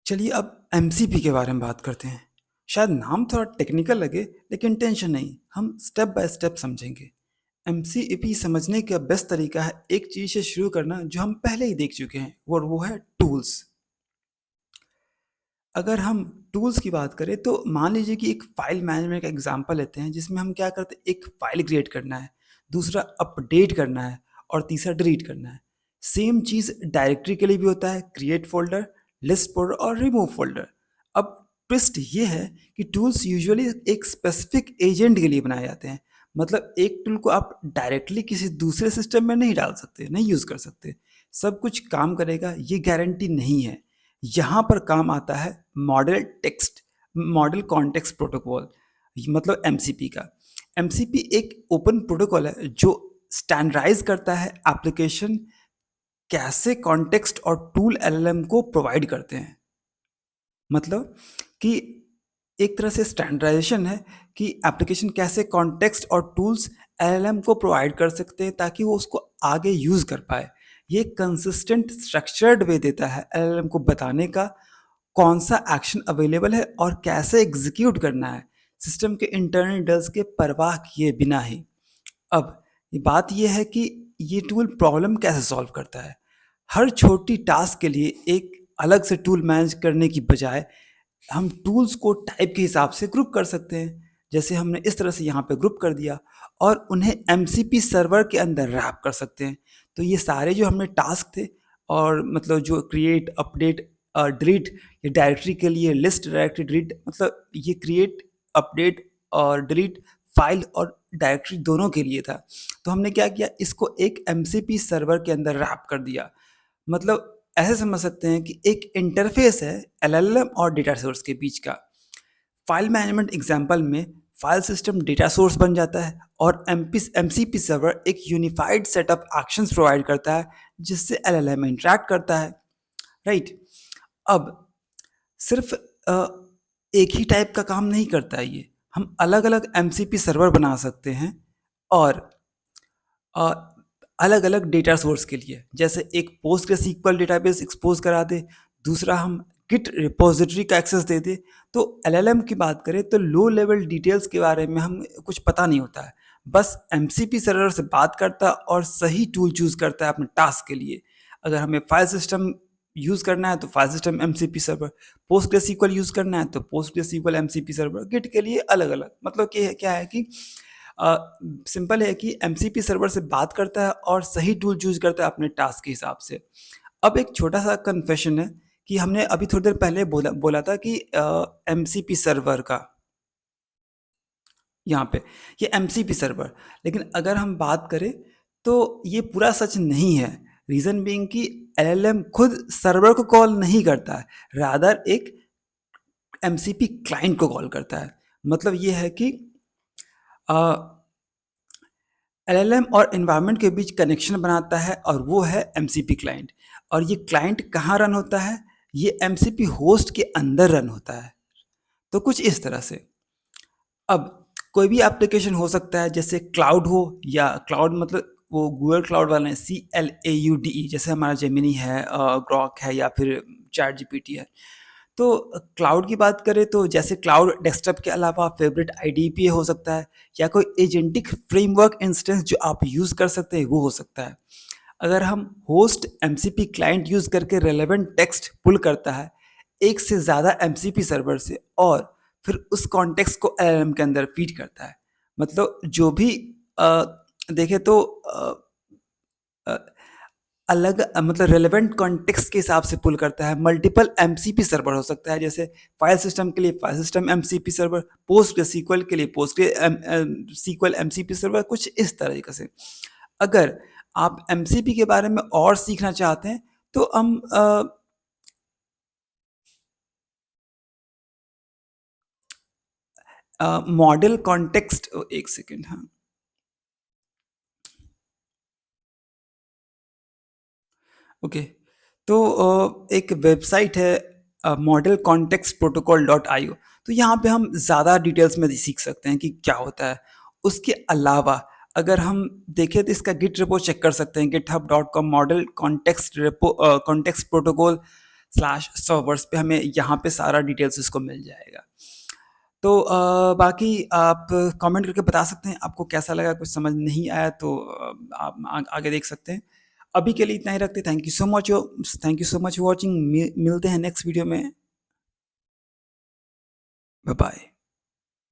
चलिए अब एमसीपी के बारे में बात करते हैं। शायद नाम थोड़ा टेक्निकल लगे, लेकिन टेंशन नहीं, हम स्टेप बाय स्टेप समझेंगे। एमसीपी समझने का बेस्ट तरीका है एक चीज़ से शुरू करना जो हम पहले ही देख चुके हैं, और वो है टूल्स। अगर हम टूल्स की बात करें तो मान लीजिए कि एक फाइल मैनेजमेंट का एग्जांपल लेते हैं, जिसमें हम क्या करते हैं, एक फाइल क्रिएट करना है, दूसरा अपडेट करना है और तीसरा डिलीट करना है। सेम चीज़ डायरेक्टरी के लिए भी होता है, क्रिएट फ़ोल्डर, लिस्ट फ़ोल्डर और रिमूव फ़ोल्डर। अब ट्विस्ट ये है कि टूल्स यूजुअली एक स्पेसिफिक एजेंट के लिए बनाए जाते हैं। मतलब एक टूल को आप डायरेक्टली किसी दूसरे सिस्टम में नहीं डाल सकते, नहीं यूज़ कर सकते। सब कुछ काम करेगा ये गारंटी नहीं है। यहाँ पर काम आता है मॉडल कॉन्टेक्स्ट प्रोटोकॉल, मतलब एमसीपी का। एमसीपी एक ओपन प्रोटोकॉल है जो स्टैंडर्डाइज करता है एप्लीकेशन कैसे कॉन्टेक्स्ट और टूल एलएलएम को प्रोवाइड करते हैं। मतलब कि एक तरह से स्टैंडर्डाइजेशन है कि एप्लीकेशन कैसे कॉन्टेक्स्ट और टूल्स एलएलएम को प्रोवाइड कर सकते हैं ताकि वो उसको आगे यूज़ कर पाए। ये कंसिस्टेंट स्ट्रक्चर्ड वे देता है एलएलएम को बताने का कौन सा एक्शन अवेलेबल है और कैसे एग्जीक्यूट करना है, सिस्टम के इंटरनल डिटेल्स के परवाह किए बिना ही। अब ये बात ये है कि ये टूल प्रॉब्लम कैसे सॉल्व करता है। हर छोटी टास्क के लिए एक अलग से टूल मैनेज करने की बजाय हम टूल्स को टाइप के हिसाब से ग्रुप कर सकते हैं। जैसे हमने इस तरह से यहाँ पे ग्रुप कर दिया और उन्हें एमसीपी सर्वर के अंदर रैप कर सकते हैं। तो ये सारे जो हमने टास्क थे, और मतलब जो क्रिएट, अपडेट, डिलीट, ये डायरेक्टरी के लिए लिस्ट, डायरेक्टरी, डिलीट, मतलब ये क्रिएट, अपडेट और डिलीट फाइल और डायरेक्टरी दोनों के लिए था। तो हमने क्या किया, इसको एक एमसीपी सर्वर के अंदर रैप कर दिया। मतलब ऐसे समझ सकते हैं कि एक इंटरफेस है एलएलएम और डेटा सोर्स के बीच का। फाइल मैनेजमेंट एग्जांपल में फाइल सिस्टम डेटा सोर्स बन जाता है और एमसीपी सर्वर एक unified set of actions provide करता है जिससे एलएलएम इंटरैक्ट करता है। राइट। अब सिर्फ एक ही टाइप का काम नहीं करता है ये। हम अलग अलग एमसीपी सर्वर बना सकते हैं और अलग अलग डेटा सोर्स के लिए। जैसे एक पोस्टग्रेसक्यूएल डेटाबेस एक्सपोज करा दे, दूसरा हम गिट रिपोजिटरी का एक्सेस दे दे। तो एलएलएम की बात करें तो लो लेवल डिटेल्स के बारे में हम कुछ पता नहीं होता है, बस एमसीपी सर्वर से बात करता है और सही टूल चूज करता है अपने टास्क के लिए। अगर हमें फाइल सिस्टम यूज करना है तो file system MCP server, PostgreSQL use करना है तो पोस्टग्रेसक्यूएल एमसीपी सर्वर, गिट के लिए अलग अलग। मतलब कि क्या है कि सिंपल है कि एमसीपी सर्वर से बात करता है और सही टूल चूज करता है अपने टास्क के हिसाब से। अब एक छोटा सा कन्फेशन है कि हमने अभी थोड़ी देर पहले बोला बोला था कि एमसीपी सर्वर का, यहाँ पे ये एमसीपी सर्वर, लेकिन अगर हम बात करें तो ये पूरा सच नहीं है। रीज़न बीइंग कि एलएलएम खुद सर्वर को कॉल नहीं करता है, रादर एक एमसीपी क्लाइंट को कॉल करता है। मतलब ये है कि एलएलएम और एनवायरनमेंट के बीच कनेक्शन बनाता है और वो है एमसीपी क्लाइंट। और ये क्लाइंट कहाँ रन होता है, ये एमसीपी होस्ट के अंदर रन होता है। तो कुछ इस तरह से। अब कोई भी एप्लीकेशन हो सकता है, जैसे क्लाउड हो, या क्लाउड मतलब वो गूगल क्लाउड वाले हैं, CLAUDE, जैसे हमारा जेमिनी है, ग्रॉक है, या फिर चैट जीपीटी है। तो क्लाउड की बात करें तो जैसे क्लाउड डेस्कटॉप के अलावा फेवरेट IDP हो सकता है, या कोई एजेंटिक फ्रेमवर्क इंस्टेंस जो आप यूज़ कर सकते हैं वो हो सकता है। अगर हम होस्ट एमसीपी क्लाइंट यूज़ करके रेलेवेंट टेक्स्ट पुल करता है एक से ज़्यादा एमसीपी सर्वर से, और फिर उस कॉन्टेक्स्ट को एलएलएम के अंदर फीड करता है। मतलब जो भी अ, देखें तो अ, अलग मतलब रेलेवेंट कॉन्टेक्स्ट के हिसाब से पुल करता है। मल्टीपल एमसीपी सर्वर हो सकता है, जैसे फाइल सिस्टम के लिए file system MCP server, PostgreSQL के लिए पोस्ट सीक्वल एमसीपी सर्वर, कुछ इस तरीके से। अगर आप एमसीपी के बारे में और सीखना चाहते हैं तो हम मॉडल कॉन्टेक्स्ट, एक सेकेंड, हाँ, ओके। तो एक वेबसाइट है model context protocol dot I O. तो यहाँ पे हम ज़्यादा डिटेल्स में सीख सकते हैं कि क्या होता है। उसके अलावा अगर हम देखें तो इसका गिट रेपो चेक कर सकते हैं, github.com model context repo context protocol slash servers पे हमें यहाँ पे सारा डिटेल्स इसको मिल जाएगा। तो बाकी आप कमेंट करके बता सकते हैं आपको कैसा लगा, कुछ समझ नहीं आया तो आप आगे देख सकते हैं। अभी के लिए इतना ही रखते हैं। Thank you so much watching. मिलते हैं नेक्स्ट वीडियो में। Bye bye.